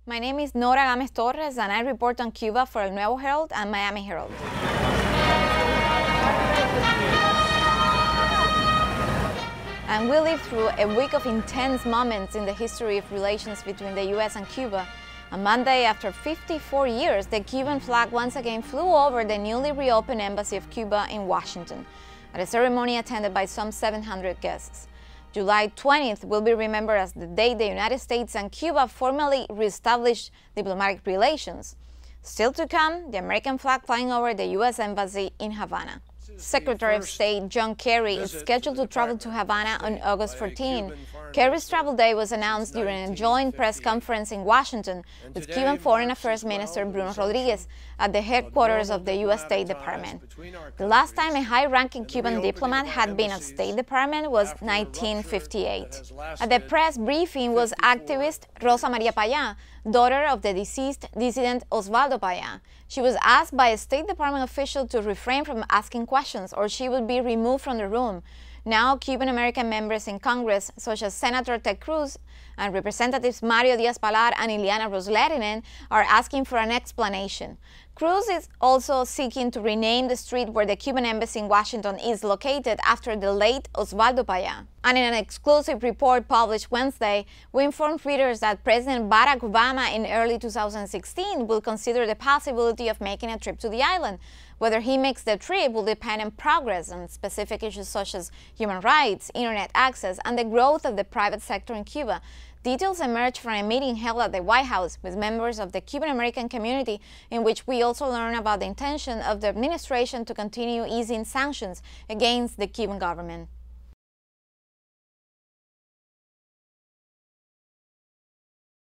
My name is Nora Gámez Torres and I report on Cuba for El Nuevo Herald and Miami Herald. And we lived through a week of intense moments in the history of relations between the US and Cuba. On Monday, after 54 years, the Cuban flag once again flew over the newly reopened Embassy of Cuba in Washington, at a ceremony attended by some 700 guests. July 20th will be remembered as the day the United States and Cuba formally reestablished diplomatic relations. Still to come, the American flag flying over the U.S. Embassy in Havana. Secretary of State John Kerry is scheduled to travel to Havana on August 14. Kerry's travel day was announced during a joint press conference in Washington with Cuban Foreign Affairs Minister Bruno Rodriguez at the headquarters of the U.S. State Department. The last time a high-ranking Cuban diplomat had been at State Department was 1958. At the press briefing was activist Rosa Maria Payá, daughter of the deceased dissident Osvaldo Payá. She was asked by a State Department official to refrain from asking questions or she would be removed from the room. Now, Cuban-American members in Congress, such as Senator Ted Cruz and Representatives Mario Diaz-Balart and Ileana Ros-Lehtinen, are asking for an explanation. Cruz is also seeking to rename the street where the Cuban embassy in Washington is located after the late Osvaldo Payá. And in an exclusive report published Wednesday, we informed readers that President Barack Obama in early 2016 will consider the possibility of making a trip to the island. Whether he makes the trip will depend on progress on specific issues such as human rights, internet access, and the growth of the private sector in Cuba. Details emerged from a meeting held at the White House with members of the Cuban-American community, in which we also learned about the intention of the administration to continue easing sanctions against the Cuban government.